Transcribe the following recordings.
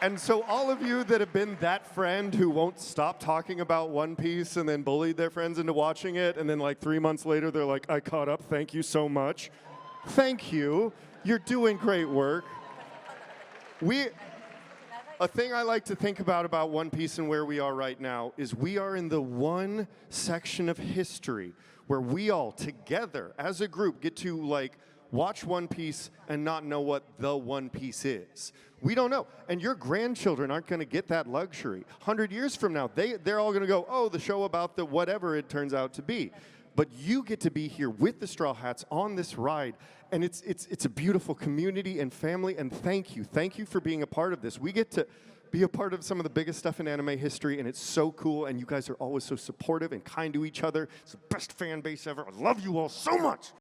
And so all of you that have been that friend who won't stop talking about One Piece and then bullied their friends into watching it, and then like 3 months later they're like, I caught up, thank you so much. Thank you. You're doing great work. A thing I like to think about One Piece and where we are right now is we are in the one section of history where we all together as a group get to like watch One Piece and not know what the One Piece is. We don't know. And your grandchildren aren't going to get that luxury. 100 years from now, they're all going to go, oh, the show about the whatever it turns out to be. But you get to be here with the Straw Hats on this ride, and it's a beautiful community and family, and thank you. Thank you for being a part of this. We get to be a part of some of the biggest stuff in anime history, and it's so cool, and you guys are always so supportive and kind to each other. It's the best fan base ever. I love you all so much.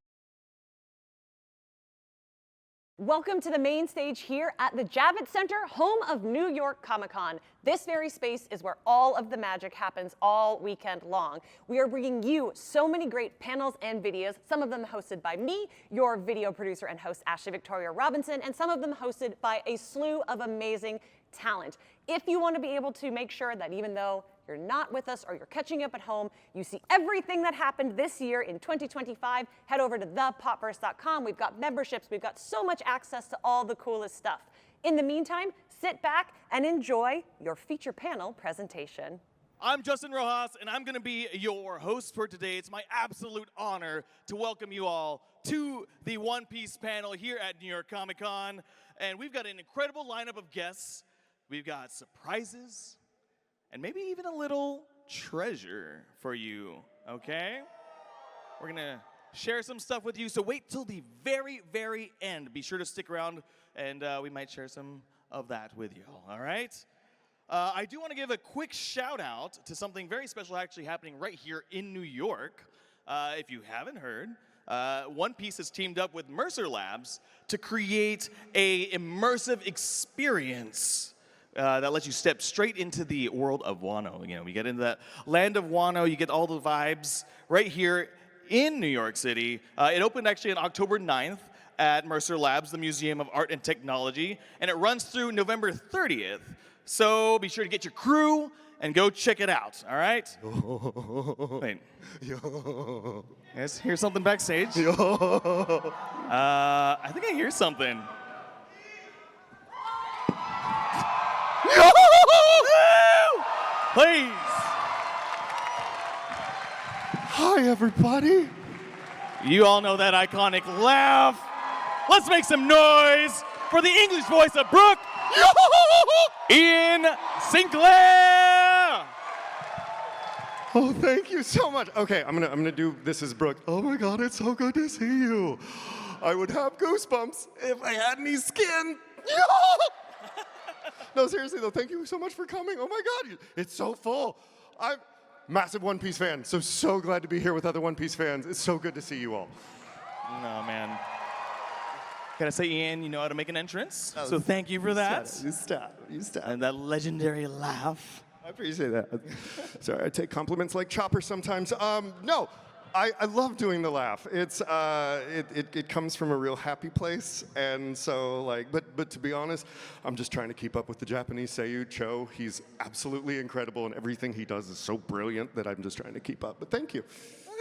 Welcome to the main stage here at the Javits Center, home of New York Comic Con. This very space is where all of the magic happens all weekend long. We are bringing you so many great panels and videos, some of them hosted by me, your video producer and host Ashley Victoria Robinson, and some of them hosted by a slew of amazing talent. If you want to be able to make sure that even though you're not with us or you're catching up at home, you see everything that happened this year in 2025, head over to thepopverse.com. We've got memberships, we've got so much access to all the coolest stuff. In the meantime, sit back and enjoy your feature panel presentation. I'm Justin Rojas, and I'm going to be your host for today. It's my absolute honor to welcome you all to the One Piece panel here at New York Comic Con. And we've got an incredible lineup of guests. We've got surprises, and maybe even a little treasure for you, okay? We're gonna share some stuff with you, so wait till the very, very end. Be sure to stick around, and we might share some of that with you, all right? I do wanna give a quick shout out to something very special actually happening right here in New York. If you haven't heard, One Piece has teamed up with Mercer Labs to create a immersive experience that lets you step straight into the world of Wano. You know, we get into that land of Wano, you get all the vibes right here in New York City. It opened actually on October 9th at Mercer Labs, the Museum of Art and Technology, and it runs through November 30th. So be sure to get your crew and go check it out, all right? Wait. Yo. You guys hear something backstage? Yo. I think I hear something. Please. Hi, everybody. You all know that iconic laugh. Let's make some noise for the English voice of Brooke, Ian Sinclair. Oh, thank you so much. Okay, I'm gonna do This Is Brooke. Oh my God, it's so good to see you. I would have goosebumps if I had any skin. No, seriously though, thank you so much for coming. Oh my God, it's so full. I'm a massive One Piece fan, so glad to be here with other One Piece fans. It's so good to see you all. No, man. Gotta say, Ian, you know how to make an entrance, so thank you for that. You stop. And that legendary laugh. I appreciate that. Sorry, I take compliments like Chopper sometimes. No, I love doing the laugh. It's it comes from a real happy place, and so like, but to be honest, I'm just trying to keep up with the Japanese Seiyu Cho. He's absolutely incredible, and everything he does is so brilliant that I'm just trying to keep up. But thank you.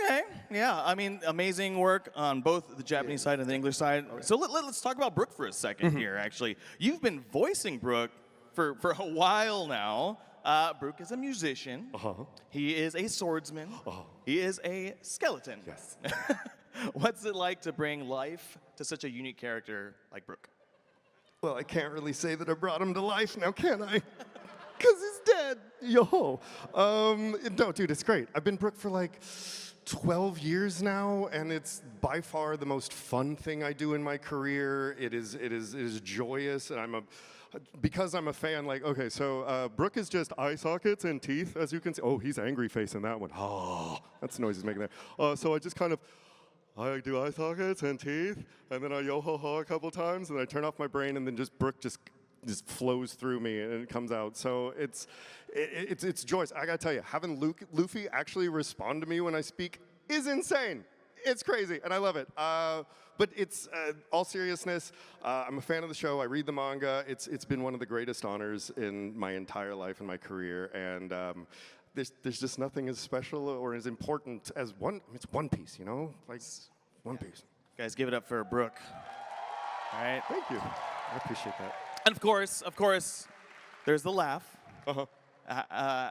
Okay, yeah, I mean, amazing work on both the Japanese side and the English side. So let's talk about Brooke for a second here, actually. You've been voicing Brooke for a while now. Brooke is a musician. He is a swordsman. He is a skeleton. Yes. What's it like to bring life to such a unique character like Brooke? Well, I can't really say that I brought him to life now, can I? Because he's dead. Yo. No, dude, it's great. I've been Brooke for like 12 years now, and it's by far the most fun thing I do in my career. It is joyous, and because I'm a fan, like, okay, so Brooke is just eye sockets and teeth, as you can see. Oh, he's angry face in that one. Oh, that's the noise he's making there. So I just kind of, I do eye sockets and teeth, and then I yo-ho-ho a couple times, and I turn off my brain, and then Brooke just flows through me, and it comes out. So it's joyous. I gotta tell you, having Luffy actually respond to me when I speak is insane. It's crazy, and I love it. But it's all seriousness. I'm a fan of the show. I read the manga. It's been one of the greatest honors in my entire life and my career, and there's just nothing as special or as important as it's One Piece, you know, like One Piece. Guys, give it up for Brooke. All right. Thank you. I appreciate that. And of course, there's the laugh. Uh-huh.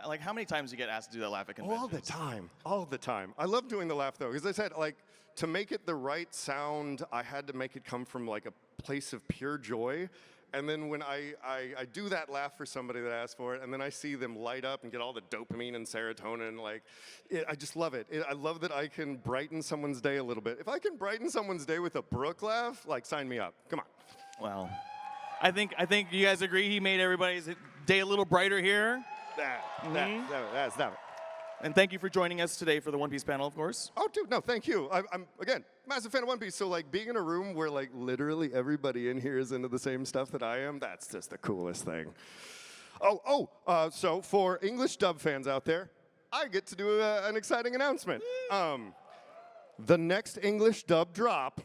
Like, how many times do you get asked to do that laugh at conventions? All the time. I love doing the laugh though, because I said, like, to make it the right sound, I had to make it come from like a place of pure joy. And then when I do that laugh for somebody that asks for it, and then I see them light up and get all the dopamine and serotonin, like, I just love it. I love that I can brighten someone's day a little bit. If I can brighten someone's day with a Brooke laugh, like, sign me up. Come on. Well, I think you guys agree he made everybody's day a little brighter here. That's that. And thank you for joining us today for the One Piece panel, of course. Oh, dude, no, thank you. I'm again, massive fan of One Piece, so like being in a room where like literally everybody in here is into the same stuff that I am, that's just the coolest thing. So for English dub fans out there, I get to do an exciting announcement. The next English dub drop,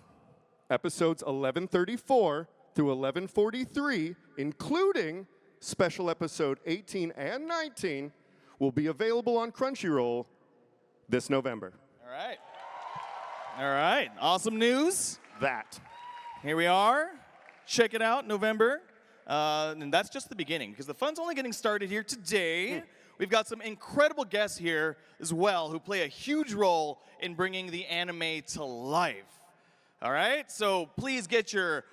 episodes 1134 through 1143, including special episode 18 and 19, will be available on Crunchyroll this November. All right. Awesome news. That. Here we are. Check it out, November. And that's just the beginning, because the fun's only getting started here today. We've got some incredible guests here as well who play a huge role in bringing the anime to life. All right? So please get your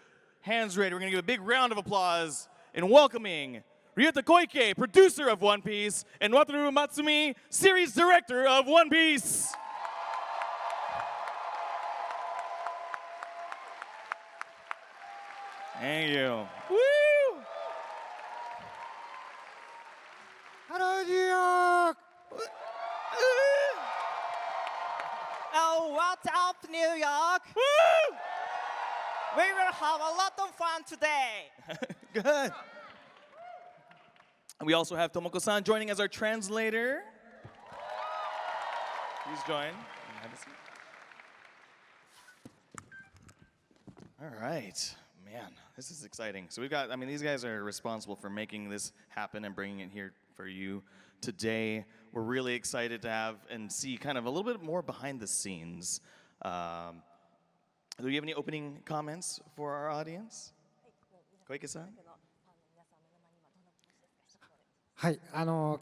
hands ready. We're going to give a big round of applause in welcoming Ryuta Koike, producer of One Piece, and Wataru Matsumi, series director of One Piece. Thank you. Woo! Hello, New York! Oh, what's up, New York? Woo! We will have a lot of fun today. Good. And we also have Tomoko-san joining as our translator. Please join. Have a seat. All right. Man, this is exciting. So we've got, I mean, these guys are responsible for making this happen and bringing it here for you today. We're really excited to have and see kind of a little bit more behind the scenes. Do you have any opening comments for our audience? Koike-san? はい、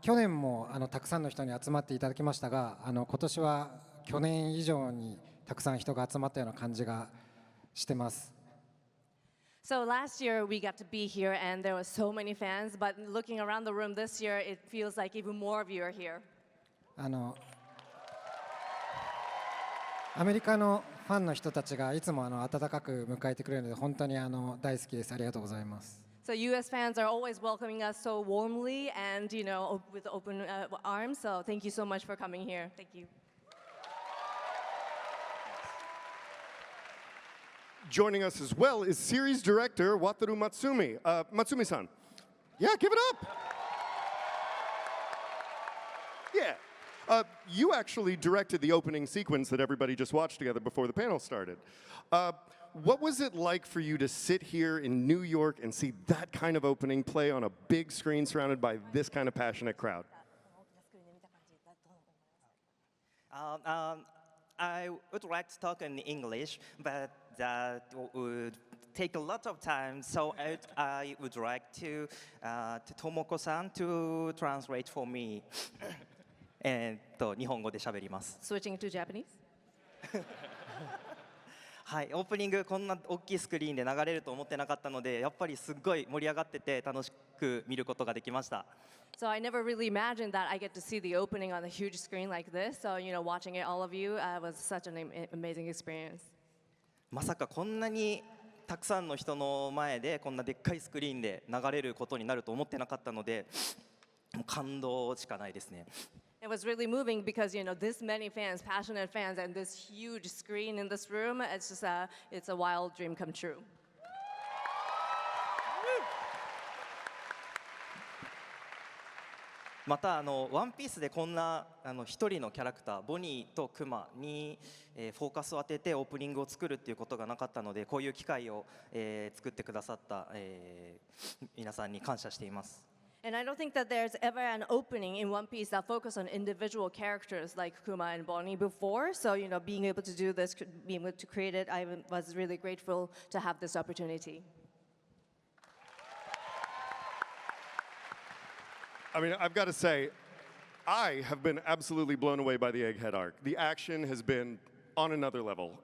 去年もたくさんの人に集まっていただきましたが、今年は去年以上にたくさん人が集まったような感じがしてます。So last year we got to be here and there were so many fans, but looking around the room this year it feels like even more of you are here. アメリカのファンの人たちがいつも温かく迎えてくれるので本当に大好きです。ありがとうございます。So US fans are always welcoming us so warmly and, you know, with open arms. So thank you so much for coming here. Thank you. Joining us as well is series director Wataru Matsumi. Matsumi-san. Yeah, give it up. Yeah. You actually directed the opening sequence that everybody just watched together before the panel started. What was it like for you to sit here in New York and see that kind of opening play on a big screen surrounded by this kind of passionate crowd? I would like to talk in English, but that would take a lot of time, so I would like to Tomoko-san to translate for me. 日本語で喋ります。Switching to Japanese. はい、オープニングこんな大きいスクリーンで流れると思ってなかったので、やっぱりすっごい盛り上がってて楽しく見ることができました。So I never really imagined that I get to see the opening on a huge screen like this. So, you know, watching it, all of you, was such an amazing experience. まさかこんなにたくさんの人の前でこんなでっかいスクリーンで流れることになると思ってなかったので、もう感動しかないですね。It was really moving because, you know, this many fans, passionate fans, and this huge screen in this room, it's just it's a wild dream come true. またワンピースでこんな一人のキャラクターボニーとクマに、フォーカスを当ててオープニングを作るっていうことがなかったので、こういう機会を、作ってくださった、皆さんに感謝しています。And I don't think that there's ever an opening in One Piece that focus on individual characters like Kuma and Bonnie before. So, being able to do this, being able to create it, I was really grateful to have this opportunity. I mean, I've got to say, I have been absolutely blown away by the Egghead arc. The action has been on another level.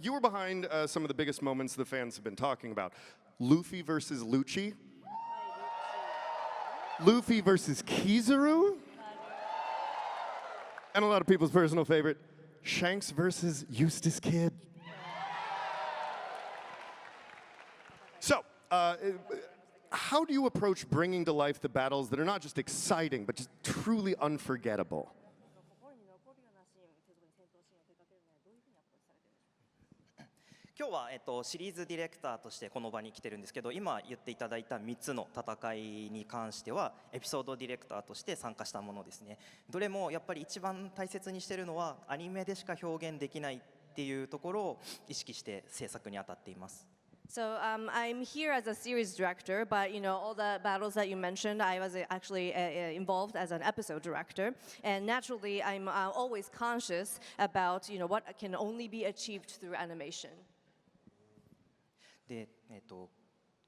You were behind some of the biggest moments the fans have been talking about. Luffy versus Lucci. Luffy versus Kizaru. And a lot of people's personal favorite, Shanks versus Eustace Kid. So, how do you approach bringing to life the battles that are not just exciting, but just truly unforgettable? 今日は、シリーズディレクターとしてこの場に来てるんですけど、今言っていただいた3つの戦いに関してはエピソードディレクターとして参加したものですね。どれもやっぱり一番大切にしてるのはアニメでしか表現できないっていうところを意識して制作に当たっています。So I'm here as a series director, but all the battles that you mentioned, I was actually involved as an episode director, and naturally I'm always conscious about what can only be achieved through animation. で、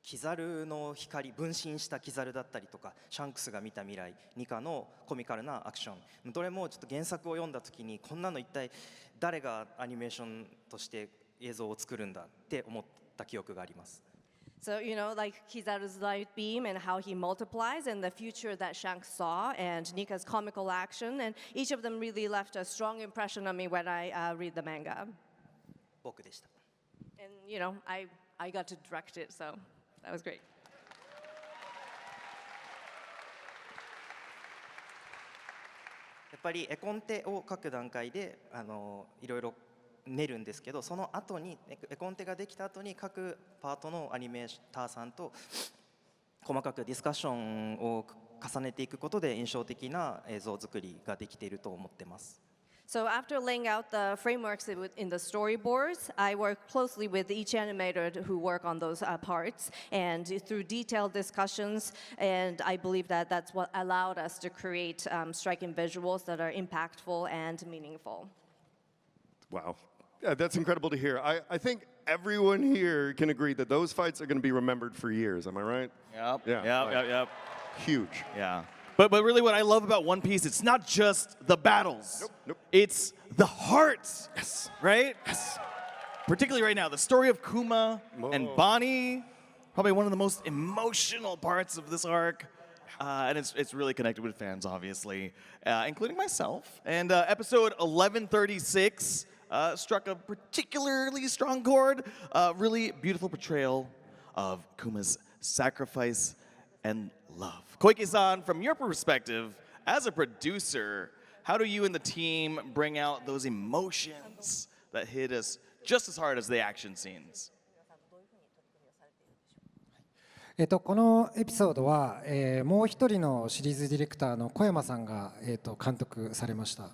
キザルの光、分身したキザルだったりとか、シャンクスが見た未来、ニカのコミカルなアクション、どれもちょっと原作を読んだ時にこんなの一体誰がアニメーションとして映像を作るんだって思った記憶があります。So, like Kizaru's light beam and how he multiplies and the future that Shanks saw and Nika's comical action, and each of them really left a strong impression on me when I read the manga. 僕でした。And, I got to direct it, so that was great. やっぱり絵コンテを書く段階でいろいろ練るんですけど、その後に絵コンテができた後に各パートのアニメーターさんと細かくディスカッションを重ねていくことで印象的な映像作りができていると思ってます。So after laying out the frameworks in the storyboards, I work closely with each animator who work on those parts, and through detailed discussions, and I believe that that's what allowed us to create striking visuals that are impactful and meaningful. Wow. That's incredible to hear. I think everyone here can agree that those fights are going to be remembered for years. Am I right? Yep. Yeah. Yep. Huge. Yeah. But really what I love about One Piece, it's not just the battles. Nope. It's the hearts. Yes. Right? Yes. Particularly right now, the story of Kuma and Bonnie, probably one of the most emotional parts of this arc. And it's really connected with fans, obviously, including myself. And episode 1136 struck a particularly strong chord. Really beautiful portrayal of Kuma's sacrifice and love. Koike-san, from your perspective, as a producer, how do you and the team bring out those emotions that hit us just as hard as the action scenes? このエピソードは、もう一人のシリーズディレクターの小山さんが、監督されました。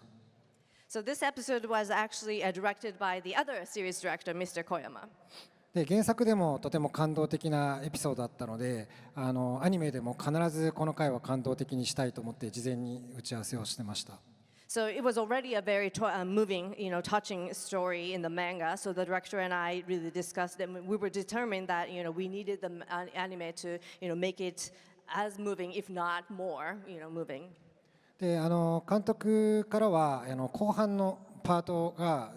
So this episode was actually directed by the other series director, Mr. Koyama. で原作でもとても感動的なエピソードだったので、アニメでも必ずこの回は感動的にしたいと思って事前に打ち合わせをしてました。So it was already a very moving, touching story in the manga. So the director and I really discussed it. We were determined that, we needed the anime to, make it as moving, if not more, moving. で監督からは後半のパートが、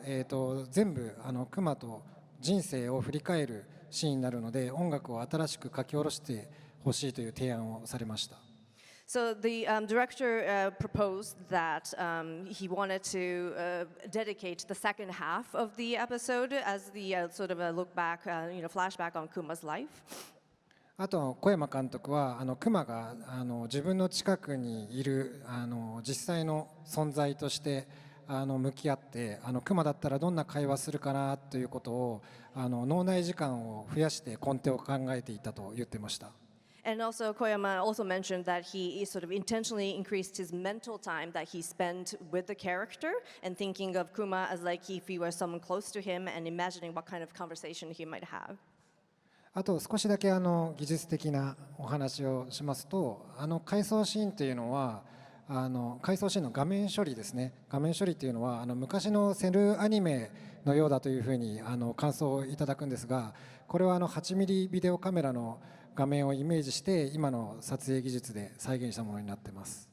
全部熊と人生を振り返るシーンになるので音楽を新しく書き下ろしてほしいという提案をされました。So the director proposed that he wanted to dedicate the second half of the episode as the sort of a look back, flashback on Kuma's life. あと小山監督は熊が自分の近くにいる実際の存在として向き合って熊だったらどんな会話するかなということを脳内時間を増やしてコンテを考えていたと言ってました。And also, Koyama also mentioned that he sort of intentionally increased his mental time that he spent with the character and thinking of Kuma as like if he were someone close to him and imagining what kind of conversation he might have. あと少しだけ技術的なお話をしますと、回想シーンというのは回想シーンの画面処理ですね。画面処理というのは昔のセルアニメのようだというふうに感想をいただくんですが、これは8ミリビデオカメラの画面をイメージして今の撮影技術で再現したものになっています。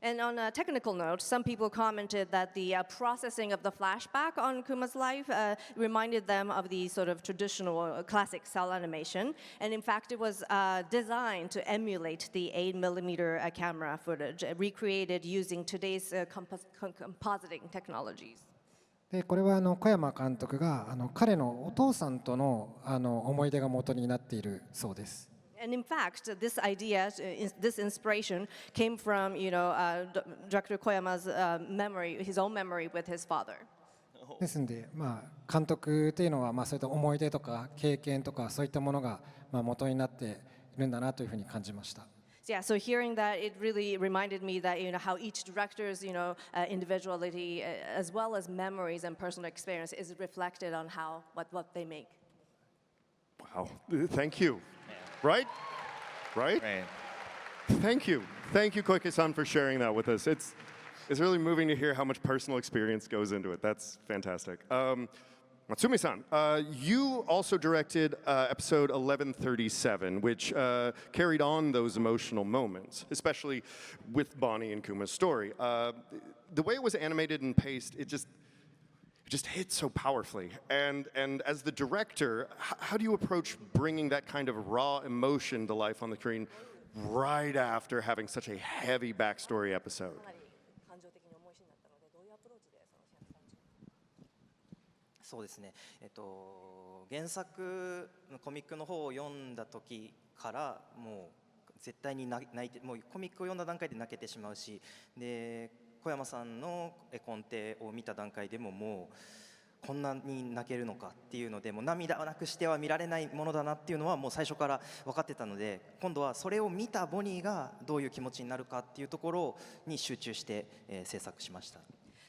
And on a technical note, some people commented that the processing of the flashback on Kuma's life reminded them of the sort of traditional classic cell animation. And in fact, it was designed to emulate the 8mm camera footage, recreated using today's compositing technologies. でこれは小山監督が彼のお父さんとの思い出が元になっているそうです。And in fact, this idea, this inspiration came from, Director Koyama's memory, his own memory with his father. ですので、監督というのは、そういった思い出とか経験とかそういったものが、元になっているんだなというふうに感じました。Yeah, so hearing that, it really reminded me that, how each director's, individuality as well as memories and personal experience is reflected on what they make. Wow, thank you. Right? Right? Thank you. Thank you, Koike-san, for sharing that with us. It's really moving to hear how much personal experience goes into it. That's fantastic. Matsumi-san, you also directed episode 1137, which carried on those emotional moments, especially with Bonnie and Kuma's story. The way it was animated and paced, it just hit so powerfully. And as the director, how do you approach bringing that kind of raw emotion to life on the screen right after having such a heavy backstory episode? そうですね。原作のコミックの方を読んだ時からもう絶対に泣いて、もうコミックを読んだ段階で泣けてしまうし、で小山さんの絵コンテを見た段階でももうこんなに泣けるのかっていうので、もう涙をなくしては見られないものだなっていうのはもう最初から分かってたので、今度はそれを見たボニーがどういう気持ちになるかっていうところに集中して制作しました。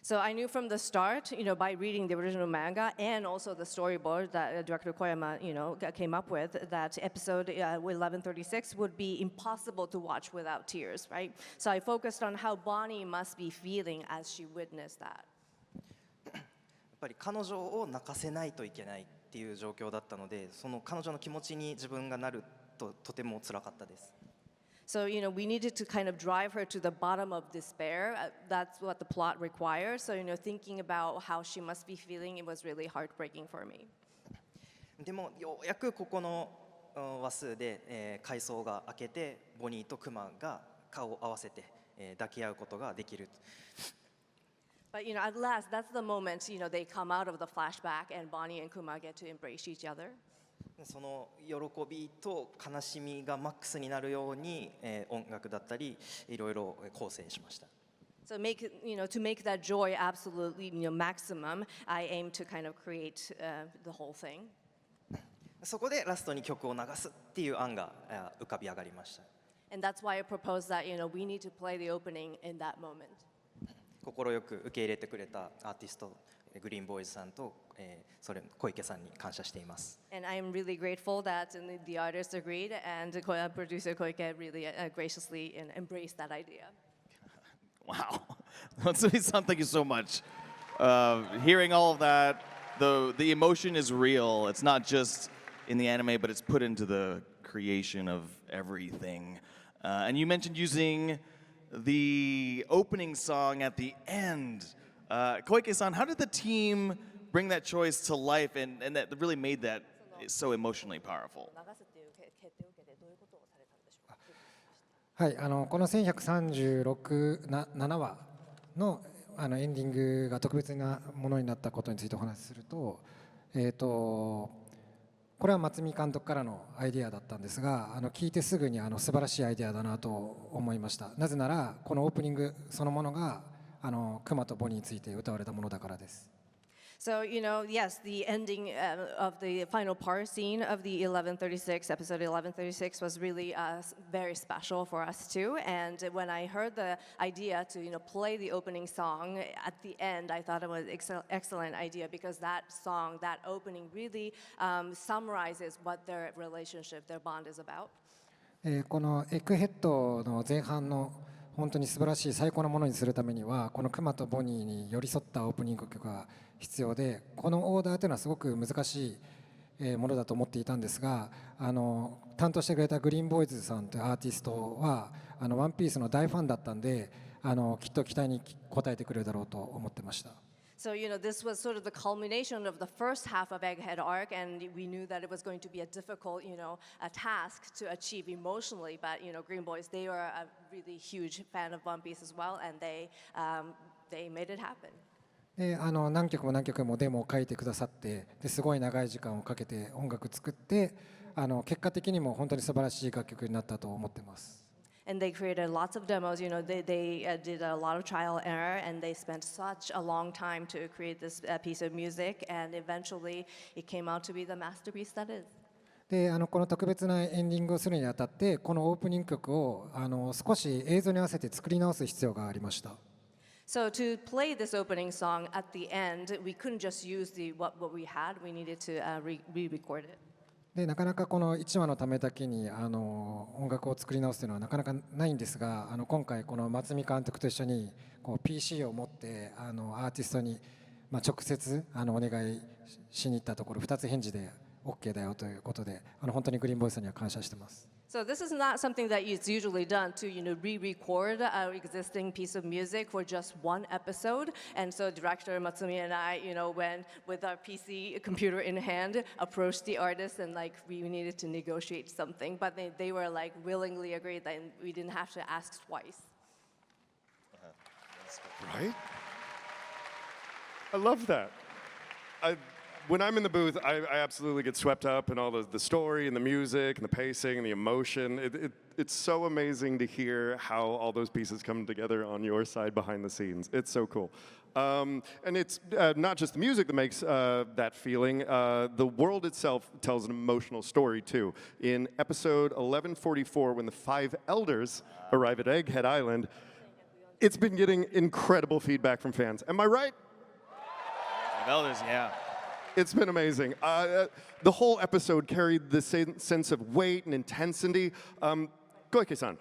So I knew from the start, by reading the original manga and also the storyboard that Director Koyama, came up with, that episode 1136 would be impossible to watch without tears, right? So I focused on how Bonnie must be feeling as she witnessed that. やっぱり彼女を泣かせないといけないっていう状況だったので、その彼女の気持ちに自分がなるととても辛かったです。So, we needed to kind of drive her to the bottom of despair. That's what the plot requires. So, thinking about how she must be feeling, it was really heartbreaking for me. でもようやくここの話数で回想が明けて、ボニーとクマが顔を合わせて抱き合うことができる。But, at last, that's the moment, they come out of the flashback and Bonnie and Kuma get to embrace each other. その喜びと悲しみがマックスになるように音楽だったりいろいろ構成しました。So to make that joy absolutely, maximum, I aim to kind of create the whole thing. そこでラストに曲を流すっていう案が浮かび上がりました。And that's why I proposed that, we need to play the opening in that moment. 快く受け入れてくれたアーティストグリーンボーイズさんとそれ小池さんに感謝しています。And I am really grateful that the artists agreed and producer Koike really graciously embraced that idea. Wow. Matsumi-san, thank you so much. Hearing all of that, the emotion is real. It's not just in the anime, but it's put into the creation of everything. And you mentioned using the opening song at the end. Koike-san, how did the team bring that choice to life and that really made that so emotionally powerful? はい、この1136、7話のエンディングが特別なものになったことについてお話しすると、これは松見監督からのアイデアだったんですが、聞いてすぐに素晴らしいアイデアだなと思いました。なぜならこのオープニングそのものが熊とボニーについて歌われたものだからです。So, yes, the ending of the final part scene of the 1136, episode 1136, was really very special for us too. And when I heard the idea to, play the opening song at the end, I thought it was an excellent idea because that song, that opening really summarizes what their relationship, their bond is about. このエッグヘッドの前半の本当に素晴らしい最高のものにするためにはこのクマとボニーに寄り添ったオープニング曲が必要で、このオーダーというのはすごく難しいものだと思っていたんですが、担当してくれたグリーンボーイズさんというアーティストはワンピースの大ファンだったんで、きっと期待に応えてくれるだろうと思ってました。So, this was sort of the culmination of the first half of Egghead arc, and we knew that it was going to be a difficult, a task to achieve emotionally. But, Green Boys, they are a really huge fan of One Piece as well, and they made it happen. で何曲も何曲もデモを書いてくださって、ですごい長い時間をかけて音楽作って、結果的にも本当に素晴らしい楽曲になったと思ってます。And they created lots of demos. They did a lot of trial and error, and they spent such a long time to create this piece of music, and eventually it came out to be the masterpiece that is. でこの特別なエンディングをするにあたって、このオープニング曲を少し映像に合わせて作り直す必要がありました。So to play this opening song at the end, we couldn't just use what we had. We needed to re-record it. でなかなかこの1話のためだけに音楽を作り直すというのはなかなかないんですが、今回この松見監督と一緒にこう PC を持ってアーティストに直接お願いしに行ったところ、2つ返事で OK だよということで、本当にグリーンボイスには感謝してます。So this is not something that is usually done to re-record our existing piece of music for just one episode. And so director Matsumi and I, when with our PC computer in hand, approached the artist and we needed to negotiate something, but they were willingly agreed that we didn't have to ask twice. Right? I love that. When I'm in the booth, I absolutely get swept up in all the story and the music and the pacing and the emotion. It's so amazing to hear how all those pieces come together on your side behind the scenes. It's so cool. And it's not just the music that makes that feeling. The world itself tells an emotional story, too. In episode 1144, when the 5 elders arrive at Egghead Island, it's been getting incredible feedback from fans. Am I right? 5 elders, yeah. It's been amazing. The whole episode carried the same sense of weight and intensity. Koike-san,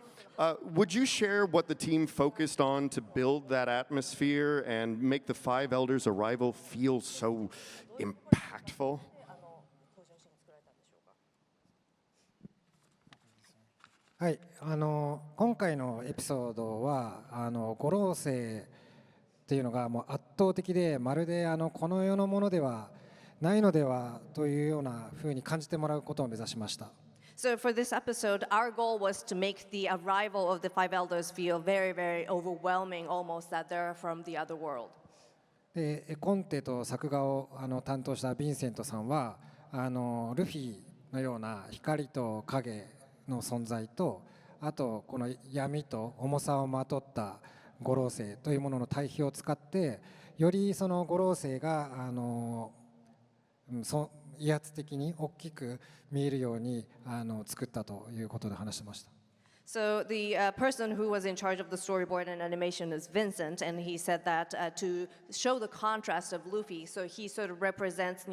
would you share what the team focused on to build that atmosphere and make the 5 elders' arrival feel so impactful? はい、今回のエピソードは五老星っていうのがもう圧倒的で、まるでこの世のものではないのではというような風に感じてもらうことを目指しました。So for this episode, our goal was to make the arrival of the 5 elders feel very, very overwhelming, almost that they're from the other world. で絵コンテと作画を担当したヴィンセントさんはルフィのような光と影の存在と、あとこの闇と重さをまとった五老星というものの対比を使って、よりその五老星が威圧的に大きく見えるように作ったということで話してました。So the person who was in charge of the storyboard and animation is Vincent, and he said that to show the contrast of Luffy, so he sort of represents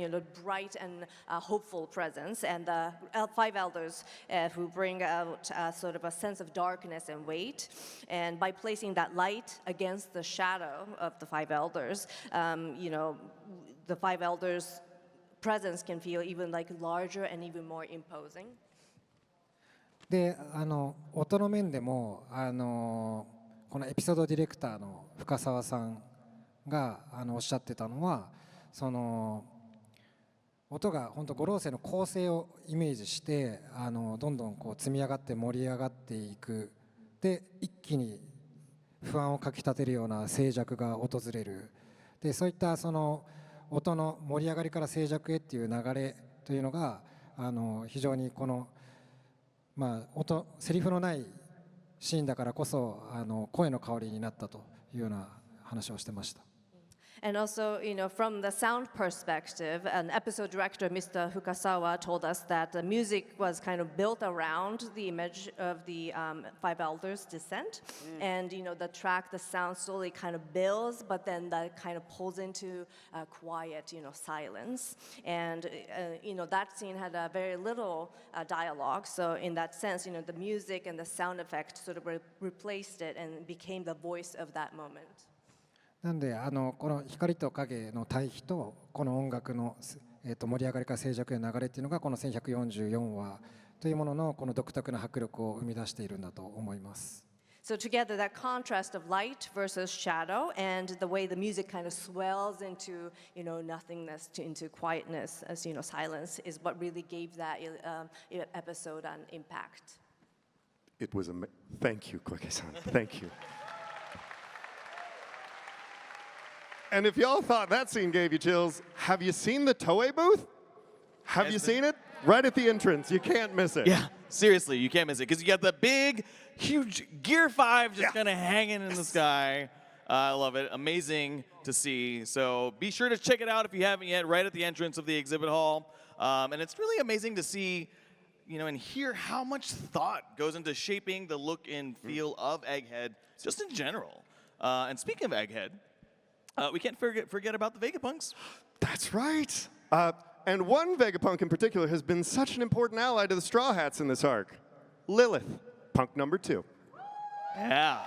bright and hopeful presence, and the 5 elders who bring out sort of a sense of darkness and weight. And by placing that light against the shadow of the 5 elders, the 5 elders' presence can feel even larger and even more imposing. で音の面でもこのエピソードディレクターの深澤さんがおっしゃってたのは、その音が本当五老星の構成をイメージしてどんどんこう積み上がって盛り上がっていく、で一気に不安をかきたてるような静寂が訪れる。でそういったその音の盛り上がりから静寂へっていう流れというのが非常にこのセリフのないシーンだからこそ声の香りになったというような話をしてました。And also, from the sound perspective, an episode director, Mr. Fukasawa, told us that the music was kind of built around the image of the Five Elders' descent. And, the track, the sound slowly kind of builds, but then that kind of pulls into quiet, silence. And, that scene had very little dialogue. So in that sense, the music and the sound effect sort of replaced it and became the voice of that moment. なんでこの光と影の対比とこの音楽の、盛り上がりから静寂への流れっていうのがこの1144話というもののこの独特な迫力を生み出しているんだと思います。So together, that contrast of light versus shadow, and the way the music kind of swells into, nothingness into quietness, as silence, is what really gave that episode an impact. It was thank you, Koike-san. Thank you. And if y'all thought that scene gave you chills, have you seen the Toei booth? Have you seen it? Right at the entrance. You can't miss it. Yeah, seriously, you can't miss it because you got the big, huge Gear 5 just kind of hanging in the sky. I love it. Amazing to see. So be sure to check it out if you haven't yet, right at the entrance of the exhibit hall. And it's really amazing to see, and hear how much thought goes into shaping the look and feel of Egghead, just in general. And speaking of Egghead, we can't forget about the Vegapunks. That's right. And one Vegapunk in particular has been such an important ally to the Straw Hats in this arc. Lilith, punk number 2. Yeah.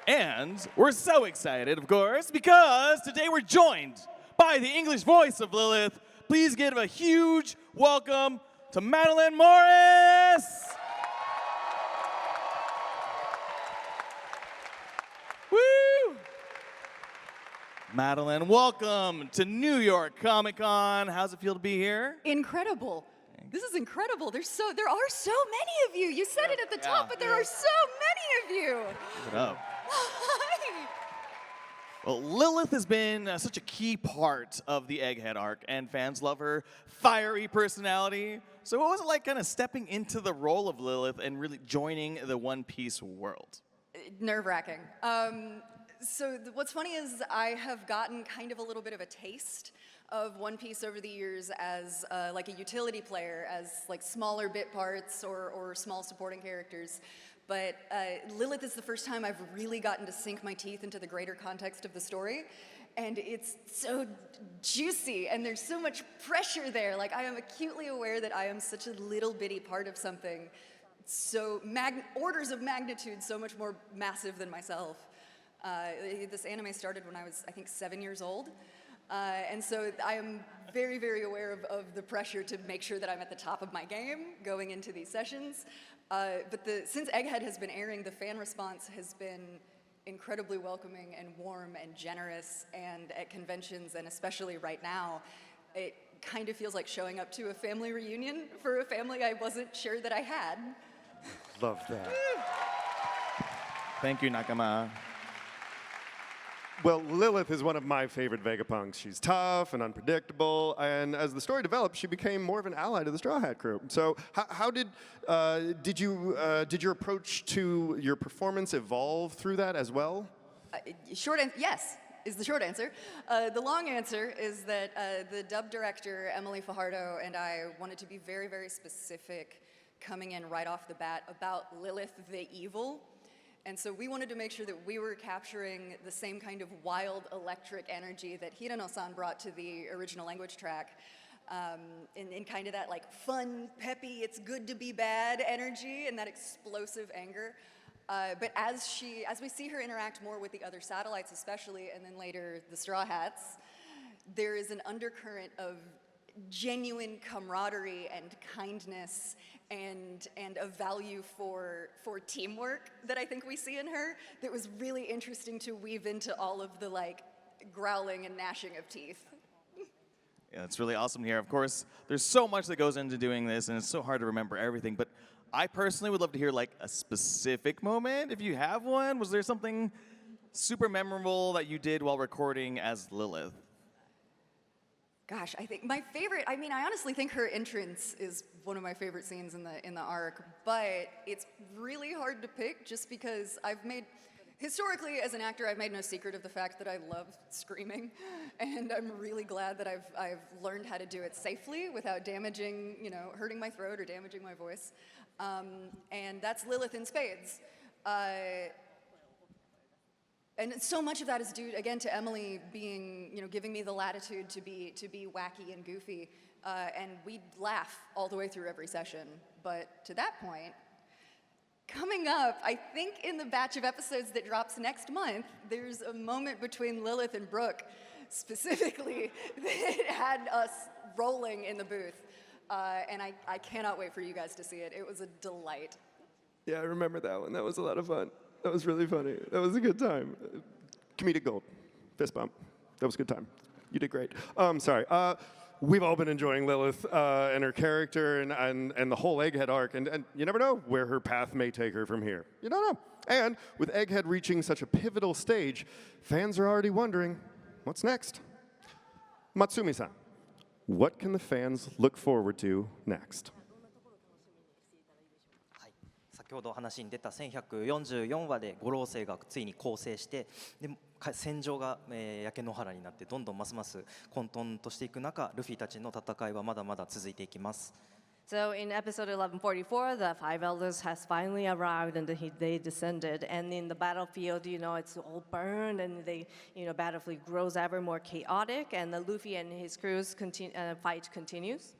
And we're so excited, of course, because today we're joined by the English voice of Lilith. Please give a huge welcome to Madeleine Morris. Woo! Madeleine, welcome to New York Comic Con. How's it feel to be here? Incredible. This is incredible. There are so many of you. You said it at the top, but there are so many of you. Give it up. Hi. Well, Lilith has been such a key part of the Egghead arc, and fans love her fiery personality. So what was it like kind of stepping into the role of Lilith and really joining the One Piece world? Nerve-wracking. So what's funny is I have gotten kind of a little bit of a taste of One Piece over the years as like a utility player, as like smaller bit parts or small supporting characters. But Lilith is the first time I've really gotten to sink my teeth into the greater context of the story. And it's so juicy, and there's so much pressure there. Like, I am acutely aware that I am such a little bitty part of something so orders of magnitude so much more massive than myself. This anime started when I was, I think, 7 years old. And so I am very, very aware of the pressure to make sure that I'm at the top of my game going into these sessions. But since Egghead has been airing, the fan response has been incredibly welcoming and warm and generous, and at conventions, and especially right now, it kind of feels like showing up to a family reunion for a family I wasn't sure that I had. Love that. Thank you, Nakama. Well, Lilith is one of my favorite Vegapunks. She's tough and unpredictable, and as the story developed, she became more of an ally to the Straw Hat crew. So, how did your approach to your performance evolve through that as well? Short answer, yes, is the short answer. The long answer is that the dub director, Emily Fajardo, and I wanted to be very, very specific coming in right off the bat about Lilith the Evil. And so we wanted to make sure that we were capturing the same kind of wild electric energy that Hirano-san brought to the original language track, in kind of that like fun, peppy, it's good to be bad energy and that explosive anger. But as we see her interact more with the other satellites especially, and then later the Straw Hats, there is an undercurrent of genuine camaraderie and kindness and a value for teamwork that I think we see in her that was really interesting to weave into all of the like growling and gnashing of teeth. Yeah, it's really awesome to hear. Of course, there's so much that goes into doing this, and it's so hard to remember everything, but I personally would love to hear like a specific moment, if you have one. Was there something super memorable that you did while recording as Lilith? Gosh, I think my favorite, I honestly think her entrance is one of my favorite scenes in the arc, but it's really hard to pick just because I've made Historically, as an actor, I've made no secret of the fact that I love screaming, and I'm really glad that I've learned how to do it safely without damaging, hurting my throat or damaging my voice. And that's Lilith in spades. And so much of that is due, again, to Emily being, giving me the latitude to be wacky and goofy, and we'd laugh all the way through every session. But to that point, coming up, I think in the batch of episodes that drops next month, there's a moment between Lilith and Brooke, specifically, that had us rolling in the booth. And I cannot wait for you guys to see it. It was a delight. Yeah, I remember that one. That was a lot of fun. That was really funny. That was a good time. Comedic gold. Fist bump. That was a good time. You did great. Sorry. We've all been enjoying Lilith and her character and the whole Egghead arc, and you never know where her path may take her from here. You don't know. And with Egghead reaching such a pivotal stage, fans are already wondering, what's next? Matsumi-san, what can the fans look forward to next? 先ほど話に出た1144話で五老星がついに構成してで戦場が焼け野原になってどんどんますます混沌としていく中ルフィたちの戦いはまだまだ続いていきます。So in episode 1144, the five elders has finally arrived and they descended. And in the battlefield, it's all burned and battlefield grows ever more chaotic. And the Luffy and his crew's fight continues.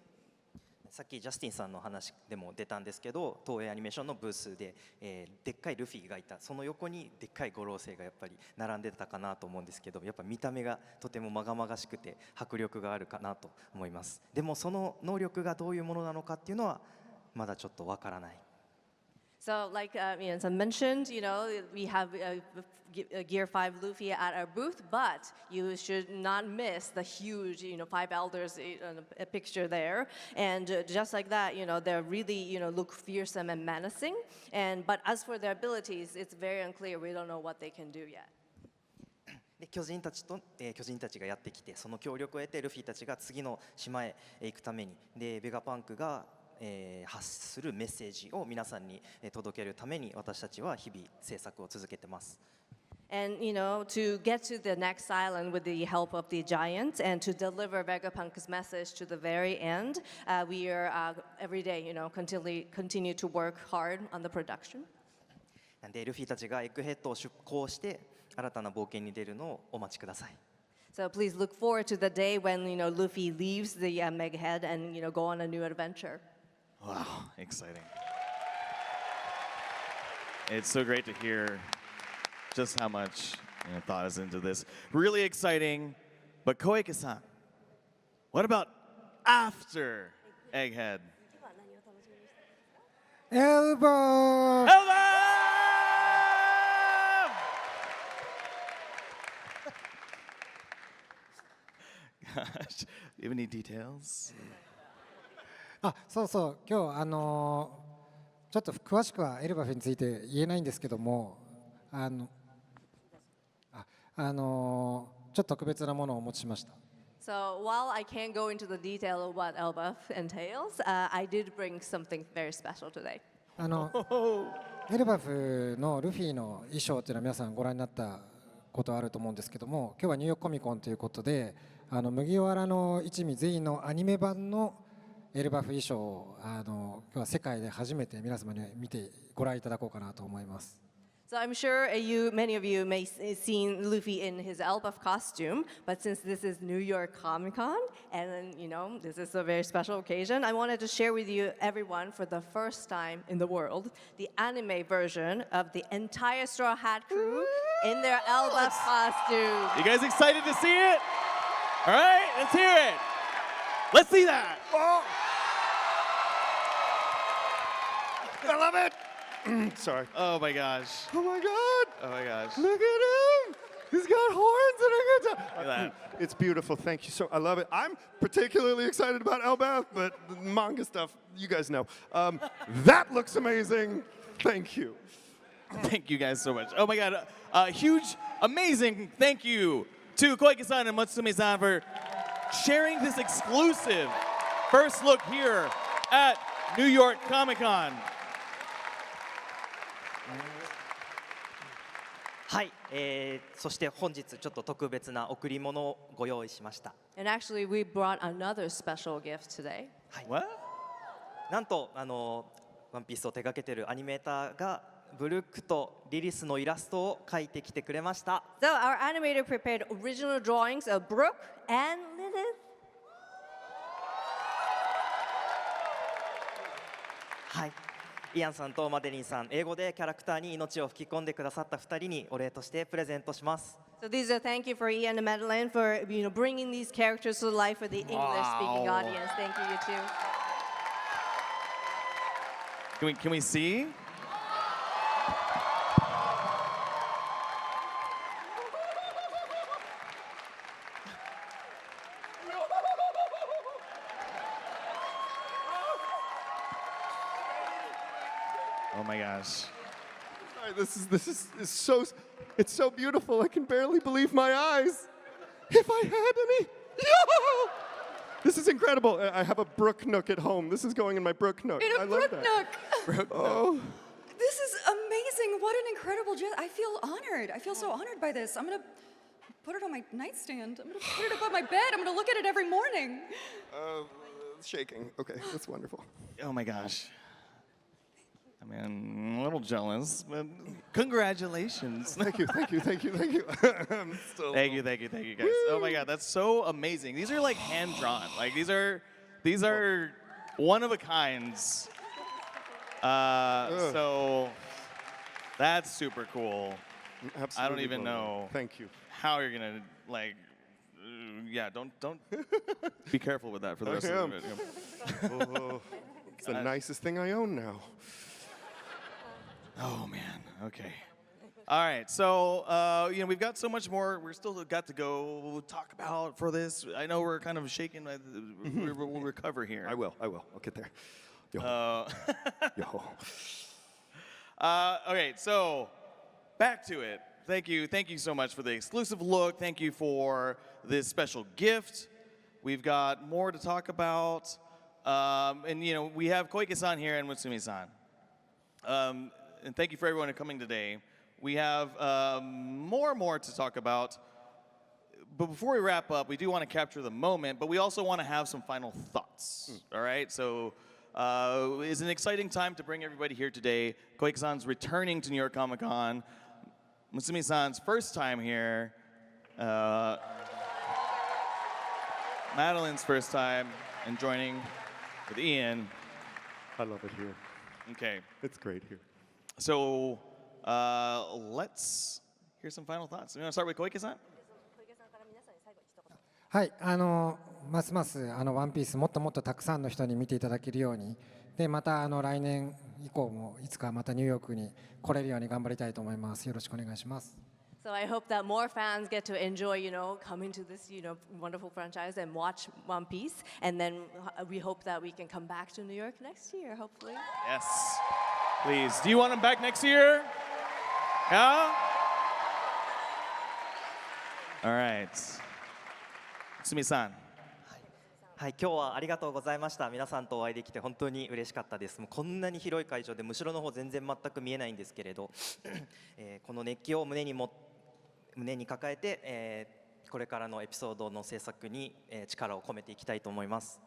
さっきジャスティンさんの話でも出たんですけど東映アニメーションのブースで、でっかいルフィがいたその横にでっかい五老星がやっぱり並んでたかなと思うんですけどやっぱ見た目がとてもまがまがしくて迫力があるかなと思います。でもその能力がどういうものなのかっていうのはまだちょっとわからない。So like Ian mentioned, we have Gear 5 Luffy at our booth, but you should not miss the huge, five elders picture there. And just like that, they're really, look fearsome and menacing. But as for their abilities, it's very unclear. We don't know what they can do yet. で巨人たちがやってきてその協力を得てルフィたちが次の島へ行くためにでベガパンクが発するメッセージを皆さんに届けるために私たちは日々制作を続けてます。And to get to the next island with the help of the giants and to deliver Vegapunk's message to the very end, we are every day, continue to work hard on the production. でルフィたちがエッグヘッドを出港して新たな冒険に出るのをお待ちください。So please look forward to the day when Luffy leaves the Megahead and go on a new adventure. Wow, exciting. It's so great to hear just how much thought is into this. Really exciting. But Koike-san, what about after Egghead? Elbow! Elbow! Gosh, do you have any details? そうそう今日ちょっと詳しくはエルバフについて言えないんですけどもちょっと特別なものをお持ちしました。So while I can't go into the detail of what Elbaf entails, I did bring something very special today. エルバフのルフィの衣装っていうのは皆さんご覧になったことあると思うんですけども今日はニューヨークコミコンということで麦わらの一味全員のアニメ版のエルバフ衣装を今日は世界で初めて皆様に見てご覧いただこうかなと思います。So I'm sure many of you may have seen Luffy in his Elbaf costume, but since this is New York Comic Con and this is a very special occasion, I wanted to share with you everyone for the first time in the world the anime version of the entire Straw Hat crew in their Elbaf costume. You guys excited to see it? All right, let's hear it. Let's see that. Oh. I love it. Sorry. Oh my gosh. Oh my God. Oh my gosh. Look at him. He's got horns and a guitar. Look at that. It's beautiful. Thank you so. I love it. I'm particularly excited about Elbath, but the manga stuff, you guys know. That looks amazing. Thank you. Thank you guys so much. Oh my God. Huge, amazing thank you to Koike-san and Matsumi-san for sharing this exclusive first look here at New York Comic Con. はい、そして本日ちょっと特別な贈り物をご用意しました。And actually, we brought another special gift today. What? なんとワンピースを手掛けているアニメーターがブルックとリリスのイラストを描いてきてくれました。So our animator prepared original drawings of Brooke and Lilith. はい。イアンさんとマデリンさん、英語でキャラクターに命を吹き込んでくださった2人にお礼としてプレゼントします。So these are thank you for Ian and Madeleine for bringing these characters to life for the English-speaking audience. Thank you, you two. Can we see? Oh my gosh. Sorry, this is so, it's so beautiful. I can barely believe my eyes. If I had any. Yo! This is incredible. I have a Brook Nook at home. This is going in my Brook Nook. In I a love Brook that. Nook. Oh. This is amazing. What an incredible gist. I feel honored. I feel so honored by this. I'm going to put it on my nightstand. I'm going to put it above my bed. I'm going to look at it every morning. Shaking. Okay, that's wonderful. Oh my gosh. I mean, I'm a little jealous, but congratulations. Thank you. I'm still. Thank you, guys. Oh my God, that's so amazing. These are like hand drawn. Like these are one of a kinds. So that's super cool. Absolutely I don't even blown away. know. Thank you. How you're gonna like. Yeah, don't be careful with that for the rest of the video. Oh, it's the nicest thing I own now. Oh man. Okay. All right. So we've got so much more. We're still got to go talk about for this. I know we're kind of shaken. We'll recover here. I will. I'll get there. Yo. Yo. Okay. So back to it. Thank you so much for the exclusive look. Thank you for this special gift. We've got more to talk about, and we have Koike-san here and Matsumi-san. And thank you for everyone coming today. We have more to talk about. But before we wrap up, we do want to capture the moment, but we also want to have some final thoughts. All right? So it's an exciting time to bring everybody here today. Koike-san's returning to New York Comic Con. Matsumi-san's first time here. Madeleine's first time and joining with Ian. I love it here. Okay. It's great here. So let's hear some final thoughts. You want to start with Koike-san? はい、ますますワンピースもっともっとたくさんの人に見ていただけるように、でまた来年以降もいつかまたニューヨークに来れるように頑張りたいと思います。よろしくお願いします。So I hope that more fans get to enjoy, coming to this, wonderful franchise and watch One Piece. And then we hope that we can come back to New York next year, hopefully. Yes. Please. Do you want him back next year? Yeah? All right. Matsumi-san. はい、今日はありがとうございました。皆さんとお会いできて本当に嬉しかったです。もうこんなに広い会場で、後ろの方全然全く見えないんですけれど、この熱気を胸に抱えて、これからのエピソードの制作に、力を込めていきたいと思います。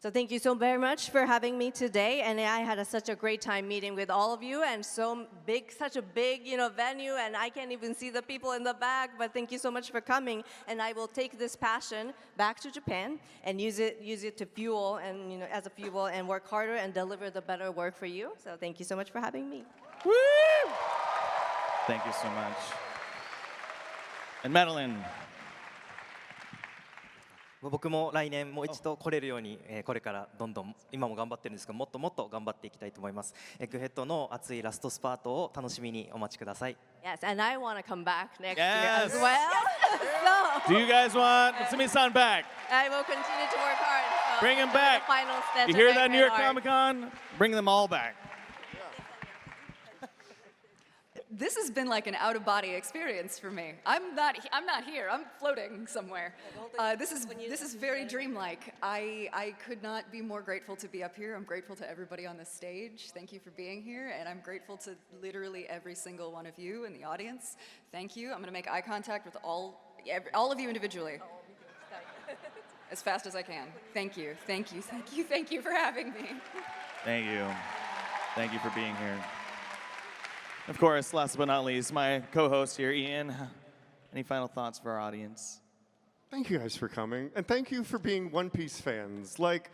So thank you so very much for having me today, and I had such a great time meeting with all of you, and such a big, venue, and I can't even see the people in the back. But thank you so much for coming, and I will take this passion back to Japan and use it to fuel and as a fuel and work harder and deliver the better work for you. So thank you so much for having me. Woo! Thank you so much. And Madeleine. 僕も来年もう一度来れるように、これからどんどん今も頑張ってるんですが、もっともっと頑張っていきたいと思います。エッグヘッドの熱いラストスパートを楽しみにお待ちください。Yes, and I want to come back next year Yes. as well. So Do you guys want Matsumi-san back? I will continue to work hard. Bring him back. The final stretch You of hear my that, New York fan art. Comic Con? Bring them all back. this has been like an out-of-body experience for me. I'm not here. I'm floating somewhere. This is very dreamlike. I could not be more grateful to be up here. I'm grateful to everybody on this stage. Thank you for being here, and I'm grateful to literally every single one of you in the audience. Thank you. I'm going to make eye contact with all of you individually. As fast as I can. Thank you. Thank you. Thank you. Thank you for having me. Thank you. Thank you for being here. Of course, last but not least, my co-host here, Ian. Any final thoughts for our audience? Thank you guys for coming, and thank you for being One Piece fans. Like,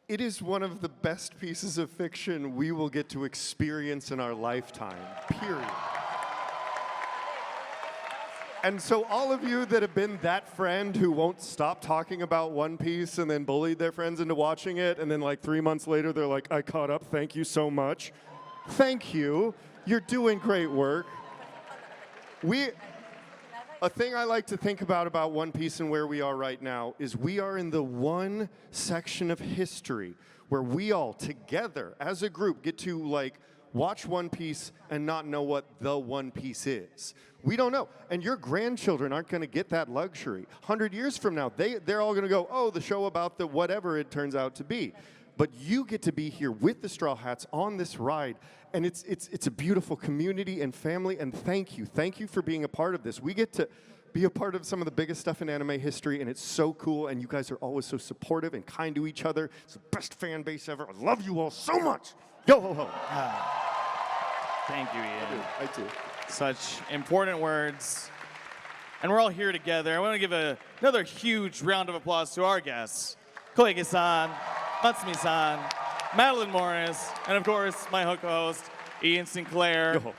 it is one of the best pieces of fiction we will get to experience in our lifetime, period. And so all of you that have been that friend who won't stop talking about One Piece and then bullied their friends into watching it, and then like 3 months later, they're like, I caught up, thank you so much. Thank you. You're doing great work. A thing I like to think about One Piece and where we are right now is we are in the one section of history where we all together as a group get to like watch One Piece and not know what the One Piece is. We don't know. And your grandchildren aren't going to get that luxury. 100 years from now, they're all going to go, oh, the show about the whatever it turns out to be. But you get to be here with the Straw Hats on this ride, and it's a beautiful community and family, and thank you. Thank you for being a part of this. We get to be a part of some of the biggest stuff in anime history, and it's so cool, and you guys are always so supportive and kind to each other. It's the best fan base ever. I love you all so much. Yo ho ho. Thank you, Ian. I do. Such important words. And we're all here together. I want to give another huge round of applause to our guests. Koike-san, Matsumi-san, Madeleine Morris, and of course, my co-host, Ian Sinclair. Yo.